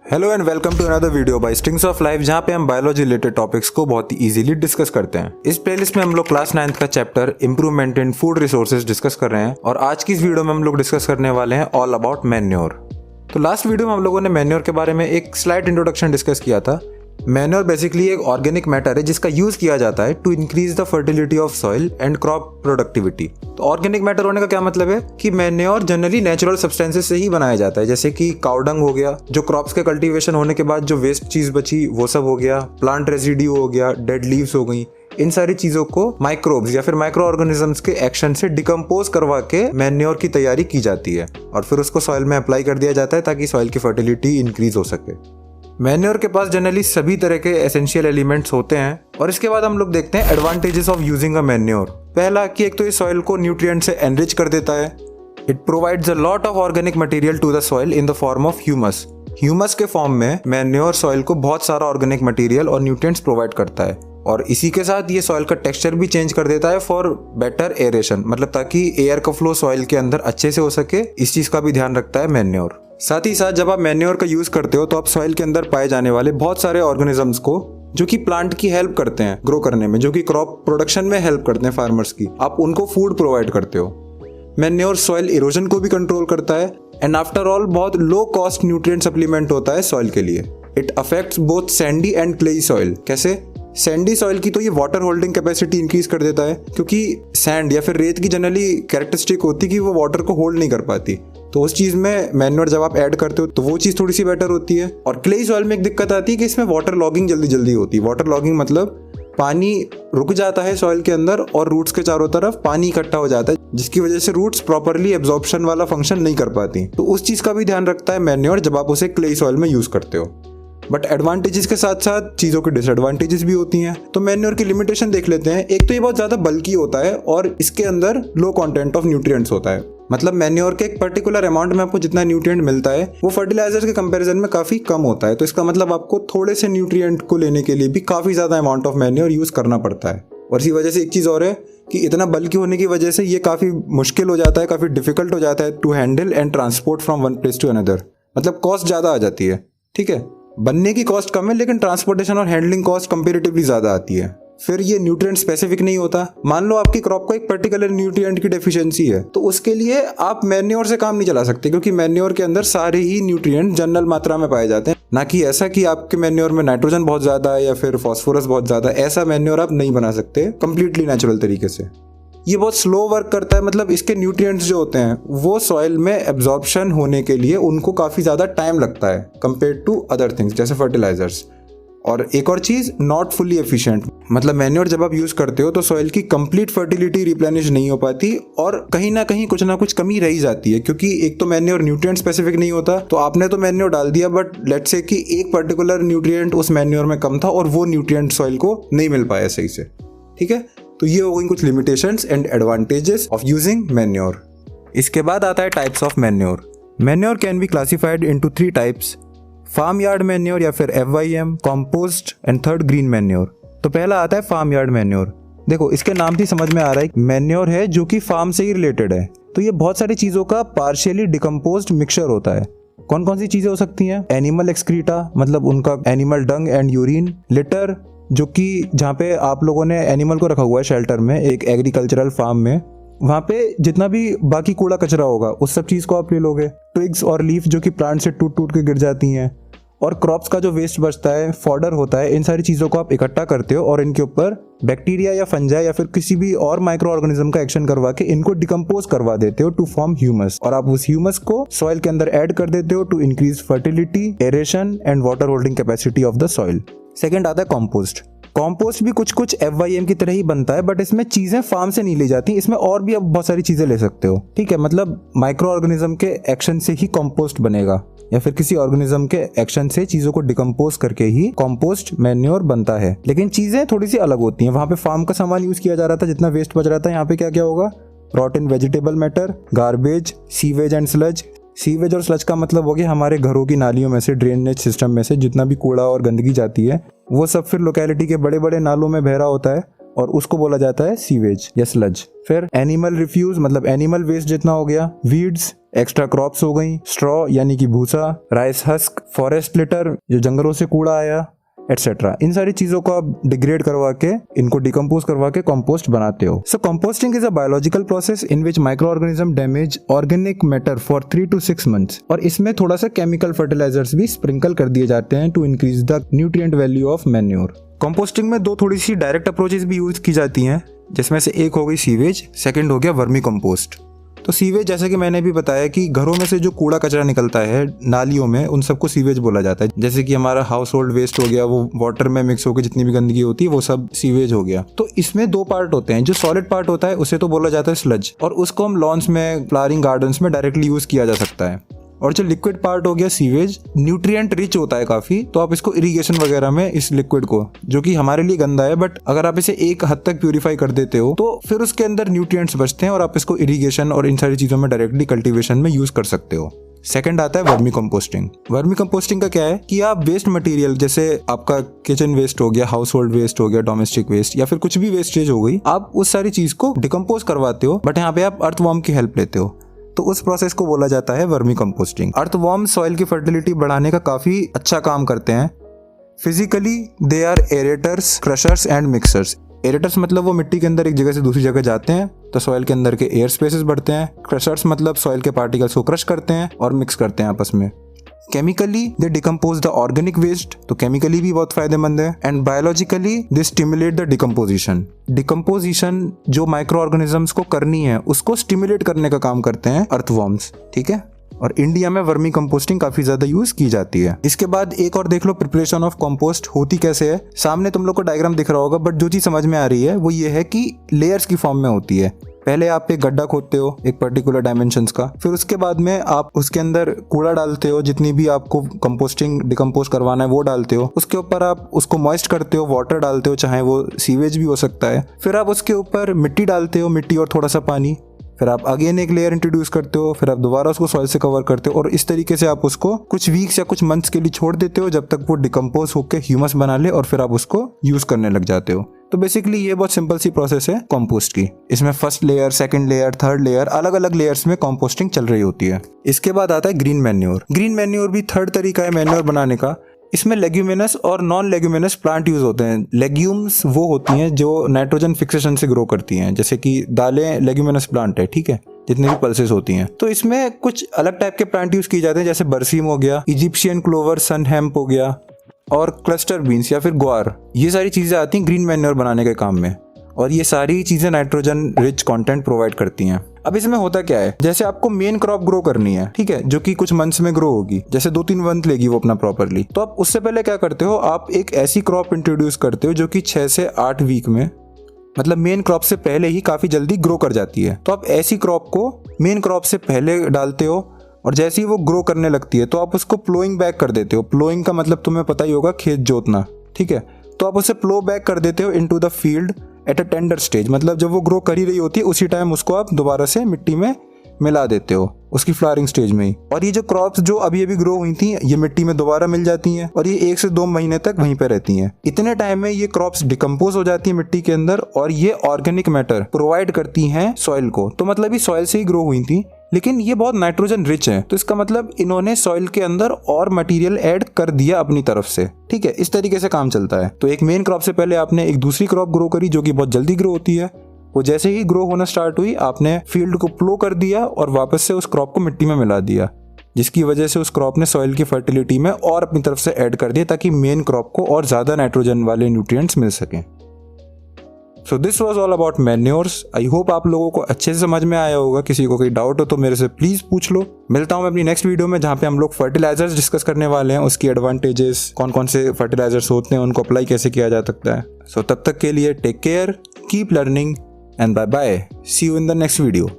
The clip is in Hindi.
Hello and welcome to another video by Strings of Life, जहाँ पे हम बायोलॉजी रिलेटेड टॉपिक्स को बहुत ही इजीली डिस्कस करते हैं। इस प्लेलिस्ट में हम लोग क्लास 9th का chapter improvement in food resources discuss कर रहे हैं और आज की इस वीडियो में हम लोग डिस्कस करने वाले हैं ऑल अबाउट मैन्योर। तो लास्ट वीडियो में हम लोगों ने मैन्योर के बारे में एक स्लाइट इंट्रोडक्शन डिस्कस किया था। मैन्योर बेसिकली एक ऑर्गेनिक मैटर है जिसका यूज किया जाता है to increase the fertility of soil and crop productivity. तो ऑर्गेनिक मैटर होने का क्या मतलब है कि मैन्योर जनरली नेचुरल सब्सटेंसेस से ही बनाया जाता है, जैसे कि काउडंग हो गया, जो क्रॉप्स के कल्टीवेशन होने के बाद जो वेस्ट चीज बची वो सब हो गया, प्लांट रेसिड्यू हो गया, डेड लीव्स हो गई। इन सारी चीजों को माइक्रोब्स या फिर माइक्रो ऑर्गेनिजम्स के एक्शन से डिकम्पोज करवा के मैन्योर की तैयारी की जाती है और फिर उसको सॉइल में अप्लाई कर दिया जाता है ताकि सॉइल की फर्टिलिटी इंक्रीज हो सके। मैन्योर के पास जनरली सभी तरह के एसेंशियल एलिमेंट्स होते हैं और इसके बाद हम लोग देखते हैं advantages of using a manure. पहला कि एक तो ये सॉइल को न्यूट्रिएंट से एनरिच कर देता है। It provides a lot of organic material to the soil in the form of humus. Humus के फॉर्म में मैन्योर सॉइल को बहुत सारा ऑर्गेनिक मटेरियल और न्यूट्रिएंट्स प्रोवाइड करता है और इसी के साथ ये सॉइल का टेक्सचर भी चेंज कर देता है फॉर बेटर एरेशन, मतलब ताकि एयर का फ्लो सॉइल के अंदर अच्छे से हो सके। इस चीज का भी ध्यान रखता है मैन्योर। साथ ही साथ जब आप मैन्योर का यूज करते हो तो आप सॉइल के अंदर पाए जाने वाले बहुत सारे ऑर्गेनिजम्स को जो कि प्लांट की हेल्प करते हैं ग्रो करने में, जो कि क्रॉप प्रोडक्शन में हेल्प करते हैं फार्मर्स की, आप उनको फूड प्रोवाइड करते हो। मैन्योर सॉइल इरोजन को भी कंट्रोल करता है एंड आफ्टर ऑल बहुत लो कॉस्ट न्यूट्रिएंट सप्लीमेंट होता है सॉइल के लिए। It affects both Sandy and clayey soil. कैसे? सैंडी सॉइल की तो ये वाटर होल्डिंग कैपेसिटी इंक्रीज कर देता है, क्योंकि सैंड या फिर रेत की जनरली कैरेक्टरिस्टिक होती है कि वो वाटर को होल्ड नहीं कर पाती, तो उस चीज में मैन्योर जब आप ऐड करते हो तो वो चीज थोड़ी सी बेटर होती है। और क्लेई सॉइल में एक दिक्कत आती है कि इसमें वाटर लॉगिंग जल्दी होती है। वाटर लॉगिंग मतलब पानी रुक जाता है सॉइल के अंदर और रूट्स के चारों तरफ पानी इकट्ठा हो जाता है, जिसकी वजह से रूट्स प्रॉपरली एब्जॉर्प्शन वाला फंक्शन नहीं कर पाती। तो उस चीज का भी ध्यान रखता है मैन्योर जब आप उसे क्लेई सॉइल में यूज करते हो। बट एडवांटेजेस के साथ साथ चीज़ों की डिसएडवांटेजेस भी होती हैं। तो मैन्योर की लिमिटेशन देख लेते हैं। एक तो ये बहुत ज़्यादा बल्की होता है और इसके अंदर लो कंटेंट ऑफ न्यूट्रिएंट्स होता है। मतलब मैन्योर के एक पर्टिकुलर अमाउंट में आपको जितना न्यूट्रिएंट मिलता है वो फर्टिलाइजर के कंपैरिजन में काफ़ी कम होता है। तो इसका मतलब आपको थोड़े से न्यूट्रिएंट को लेने के लिए भी काफ़ी ज़्यादा अमाउंट ऑफ मैन्योर यूज़ करना पड़ता है। और इसी वजह से एक चीज़ और है कि इतना बल्की होने की वजह से ये काफ़ी मुश्किल हो जाता है, काफ़ी डिफिकल्ट हो जाता है to handle and transport from one place to another. मतलब कॉस्ट ज़्यादा आ जाती है। ठीक है, बनने की कॉस्ट कम है लेकिन ट्रांसपोर्टेशन और हैंडलिंग कॉस्ट कंपैरेटिवली ज़्यादा आती है। फिर ये न्यूट्रिएंट स्पेसिफिक नहीं होता। मान लो आपकी क्रॉप को एक पर्टिकुलर न्यूट्रिएंट की डेफिशिएंसी है, तो उसके लिए आप मैन्योर से काम नहीं चला सकते, क्योंकि मैन्योर के अंदर सारे ही न्यूट्रिएंट जनरल मात्रा में पाए जाते हैं। ना कि ऐसा कि आपके मैन्योर में नाइट्रोजन बहुत ज़्यादा है या फिर फॉस्फोरस बहुत ज़्यादा है। ऐसा मैन्योर आप नहीं बना सकते कंप्लीटली नेचुरल तरीके से। ये बहुत स्लो वर्क करता है, मतलब इसके न्यूट्रिएंट्स जो होते हैं वो सॉइल में एब्जॉर्प्शन होने के लिए उनको काफ़ी ज़्यादा टाइम लगता है कंपेयर टू अदर थिंग्स जैसे फर्टिलाइजर्स। और एक और चीज़, नॉट फुली एफिशिएंट। मतलब मैन्योर जब आप यूज़ करते हो तो सॉइल की कंप्लीट फर्टिलिटी रिप्लेनिश नहीं हो पाती और कहीं ना कुछ कमी रह जाती है, क्योंकि एक तो मैन्योर न्यूट्रिएंट स्पेसिफिक नहीं होता। तो आपने तो मैन्योर डाल दिया बट लेट्स से कि एक पर्टिकुलर न्यूट्रिएंट उस मैन्योर में कम था और वो न्यूट्रिएंट सॉइल को नहीं मिल पाया सही से। ठीक है, तो ये हो गई कुछ limitations and advantages of using manure. इसके बाद आता है types of manure. Manure can be classified into 3 types: farm yard manure या फिर FYM, compost and third green manure. तो पहला आता है फार्म यार्ड मैन्योर। देखो, इसके नाम से समझ में आ रहा है मैन्योर है जो कि फार्म से ही रिलेटेड है। तो ये बहुत सारी चीजों का पार्शियली डिकम्पोज्ड मिक्सचर होता है। कौन कौन सी चीजें हो सकती हैं? एनिमल एक्सक्रीटा, मतलब उनका animal Dang and urine. Litre, जो कि जहाँ पे आप लोगों ने एनिमल को रखा हुआ है शेल्टर में, एक एग्रीकल्चरल फार्म में, वहाँ पे जितना भी बाकी कूड़ा कचरा होगा उस सब चीज़ को आप ले लोगे। ट्विग्स और लीफ जो कि प्लांट से टूट के गिर जाती हैं, और क्रॉप्स का जो वेस्ट बचता है, फॉडर होता है, इन सारी चीज़ों को आप इकट्ठा करते हो और इनके ऊपर बैक्टीरिया या फंजाई या फिर किसी भी और माइक्रो ऑर्गेनिज्म का एक्शन करवा के इनको डिकम्पोज करवा देते हो टू फॉर्म ह्यूमस। और आप उस ह्यूमस को सॉइल के अंदर ऐड कर देते हो to increase fertility, aeration and water holding capacity of the soil. Second आता है कॉम्पोस्ट। कॉम्पोस्ट भी कुछ FYM की तरह ही बनता है, बट इसमें चीजें फार्म से नहीं ली जाती। इसमें और भी आप बहुत सारी चीजें ले सकते हो। ठीक है, मतलब माइक्रो ऑर्गेनिज्म के एक्शन से ही कॉम्पोस्ट बनेगा या फिर किसी ऑर्गेनिज्म के एक्शन से चीजों को डिकम्पोज करके ही कॉम्पोस्ट मैन्योर बनता है। लेकिन चीजें थोड़ी सी अलग होती हैं। वहां पे फार्म का सामान यूज किया जा रहा था, जितना वेस्ट बच रहा था, यहाँ पे क्या क्या होगा? रॉटन vegetable matter, garbage, sewage and sludge. Sewage और स्लज का मतलब हो गया हमारे घरों की नालियों में से, ड्रेनेज सिस्टम में से जितना भी कूड़ा और गंदगी जाती है वो सब फिर लोकेलिटी के बड़े बड़े नालों में बह रहा होता है और उसको बोला जाता है सीवेज या स्लज। फिर एनिमल रिफ्यूज, मतलब एनिमल वेस्ट जितना हो गया, वीड्स, एक्स्ट्रा क्रॉप्स हो गई, स्ट्रॉ यानी कि भूसा, राइस हस्क, फॉरेस्ट लिटर जो जंगलों से कूड़ा आया, एटसेट्रा। इन सारी चीजों को आप डिग्रेड करवा के, इनको डिकम्पोज करवा के कंपोस्ट बनाते हो। So composting is a biological process in which micro organism damage organic matter for 3 to 6 months। और इसमें थोड़ा सा केमिकल फर्टिलाइजर्स भी स्प्रिंकल कर दिए जाते हैं to increase the nutrient value of manure. Composting में दो थोड़ी सी डायरेक्ट अप्रोचेस भी यूज की जाती हैं, जिसमें से एक हो गई सीवेज, सेकंड हो गया वर्मी कंपोस्ट। तो सीवेज जैसे कि मैंने भी बताया कि घरों में से जो कूड़ा कचरा निकलता है नालियों में, उन सबको सीवेज बोला जाता है। जैसे कि हमारा हाउस होल्ड वेस्ट हो गया, वो वाटर में मिक्स होकर जितनी भी गंदगी होती है वो सब सीवेज हो गया। तो इसमें दो पार्ट होते हैं, जो सॉलिड पार्ट होता है उसे तो बोला जाता है स्लज, और उसको हम लॉन्स में, फ्लावरिंग गार्डन्स में डायरेक्टली यूज किया जा सकता है। और जो लिक्विड पार्ट हो गया सीवेज, न्यूट्रिएंट रिच होता है काफी, तो आप इसको इरिगेशन वगैरह में इस लिक्विड को, जो कि हमारे लिए गंदा है, बट अगर आप इसे एक हद तक प्यूरिफाई कर देते हो तो फिर उसके अंदर न्यूट्रिएंट्स बचते हैं और आप इसको इरिगेशन और इन सारी चीजों में डायरेक्टली कल्टीवेशन में यूज कर सकते हो। सेकंड आता है वर्मी कंपोस्टिंग। वर्मी कंपोस्टिंग का क्या है कि आप वेस्ट मटेरियल, जैसे आपका किचन वेस्ट हो गया, हाउस होल्ड वेस्ट हो गया, डोमेस्टिक वेस्ट या फिर कुछ भी वेस्टेज हो गई, आप उस सारी चीज को डिकम्पोज करवाते हो, बट यहाँ पे आप अर्थवॉर्म की हेल्प लेते हो। तो उस प्रोसेस को बोला जाता है वर्मी कंपोस्टिंग। अर्थवॉर्म सॉइल की फर्टिलिटी बढ़ाने का काफी अच्छा काम करते हैं। Physically they are aerators, crushers and mixers. Aerators मतलब वो मिट्टी के अंदर एक जगह से दूसरी जगह जाते हैं तो सॉइल के अंदर के एयर स्पेसेस बढ़ते हैं। क्रशर्स मतलब सॉइल के पार्टिकल्स को क्रश करते हैं और मिक्स करते हैं आपस में। Chemically they decompose the organic waste, तो केमिकली भी बहुत फायदेमंद है। And biologically they stimulate the decomposition. Decomposition जो माइक्रो ऑर्गेनिजम्स को करनी है उसको स्टिमुलेट करने का काम करते हैं अर्थवॉर्म्स, ठीक है। और इंडिया में वर्मी कंपोस्टिंग काफी ज्यादा यूज की जाती है। इसके बाद एक और देख लो, प्रिपरेशन ऑफ कंपोस्ट होती कैसे है। सामने तुम लोग को डायग्राम दिख रहा होगा, बट जो चीज समझ में आ रही है वो ये है कि लेयर्स की फॉर्म में होती है। पहले आप एक गड्ढा खोदते हो एक पर्टिकुलर डायमेंशंस का, फिर उसके बाद में आप उसके अंदर कूड़ा डालते हो, जितनी भी आपको कंपोस्टिंग डिकम्पोज करवाना है वो डालते हो। उसके ऊपर आप उसको मॉइस्ट करते हो, वाटर डालते हो, चाहे वो सीवेज भी हो सकता है। फिर आप उसके ऊपर मिट्टी डालते हो, मिट्टी और थोड़ा सा पानी। फिर आप अगेन एक लेयर इंट्रोड्यूस करते हो, फिर आप दोबारा उसको सॉइल से कवर करते हो, और इस तरीके से आप उसको कुछ वीक्स या कुछ मंथ्स के लिए छोड़ देते हो जब तक वो डिकम्पोज होकर ह्यूमस बना ले, और फिर आप उसको यूज करने लग जाते हो। तो बेसिकली ये बहुत सिंपल सी प्रोसेस है कंपोस्ट की। इसमें first layer, second layer, third layer, अलग अलग लेयर्स में कंपोस्टिंग चल रही होती है। इसके बाद आता है ग्रीन मैन्योर। ग्रीन मैन्योर भी थर्ड तरीका है मैन्योर बनाने का। इसमें लेग्यूमिनस और नॉन लेग्यूमिनस प्लांट यूज होते हैं। लेग्यूम्स वो होती हैं जो नाइट्रोजन फिक्सेशन से ग्रो करती हैं, जैसे कि दालें लेग्यूमिनस प्लांट है, ठीक है, जितनी भी पल्सेस होती हैं। तो इसमें कुछ अलग टाइप के प्लांट यूज किए जाते हैं, जैसे बरसीम हो गया, इजिप्शियन क्लोवर, सन हेम्प हो गया, और क्लस्टर बीन्स या फिर ग्वार। ये सारी चीजें आती हैं ग्रीन मैन्योर बनाने के काम में, और ये सारी चीजें नाइट्रोजन रिच कंटेंट प्रोवाइड करती हैं। अब इसमें होता क्या है, जैसे आपको मेन क्रॉप ग्रो करनी है, ठीक है, जो कि कुछ मंथ्स में ग्रो होगी, जैसे 2-3 मंथ लेगी वो अपना प्रॉपरली, तो आप उससे पहले क्या करते हो, आप एक ऐसी क्रॉप इंट्रोड्यूस करते हो जो कि 6 से 8 वीक में, मतलब मेन क्रॉप से पहले ही काफी जल्दी ग्रो कर जाती है। तो आप ऐसी क्रॉप को मेन क्रॉप से पहले डालते हो, और जैसे ही वो ग्रो करने लगती है तो आप उसको प्लोइंग बैक कर देते हो। प्लोइंग का मतलब तुम्हें पता ही होगा, खेत जोतना, ठीक है। तो आप उसे प्लो बैक कर देते हो into the field at a tender stage, मतलब जब वो ग्रो कर ही रही होती है उसी टाइम उसको आप दोबारा से मिट्टी में मिला देते हो, उसकी फ्लावरिंग स्टेज में ही। और ये जो क्रॉप्स जो अभी अभी ग्रो हुई थी ये मिट्टी में दोबारा मिल जाती हैं, और ये 1 से 2 महीने तक वहीं पे रहती हैं। इतने टाइम में ये क्रॉप्स डिकम्पोज हो जाती है मिट्टी के अंदर, और ये ऑर्गेनिक मैटर प्रोवाइड करती हैं सॉइल को। तो मतलब ये सॉइल से ही ग्रो हुई थी, लेकिन ये बहुत नाइट्रोजन रिच है, तो इसका मतलब इन्होंने सॉइल के अंदर और मटेरियल ऐड कर दिया अपनी तरफ से, ठीक है। इस तरीके से काम चलता है। तो एक मेन क्रॉप से पहले आपने एक दूसरी क्रॉप ग्रो करी जो कि बहुत जल्दी ग्रो होती है। वो जैसे ही ग्रो होना स्टार्ट हुई, आपने फील्ड को प्लो कर दिया और वापस से उस क्रॉप को मिट्टी में मिला दिया, जिसकी वजह से उस क्रॉप ने सॉइल की फर्टिलिटी में और अपनी तरफ से ऐड कर दिया, ताकि मेन क्रॉप को और ज्यादा नाइट्रोजन वाले न्यूट्रिएंट्स मिल सकें। So this was all about manures. I hope आप लोगों को अच्छे से समझ में आया होगा। किसी को कोई डाउट हो तो मेरे से प्लीज पूछ लो। मिलता हूं मैं अपनी नेक्स्ट वीडियो में, जहां पे हम लोग फर्टिलाइजर्स डिस्कस करने वाले हैं, उसकी एडवांटेजेस, कौन कौन से फर्टिलाइजर्स होते हैं, उनको अप्लाई कैसे किया जा सकता है। सो तब तक के लिए take care, keep learning, and bye bye. See you in the next video.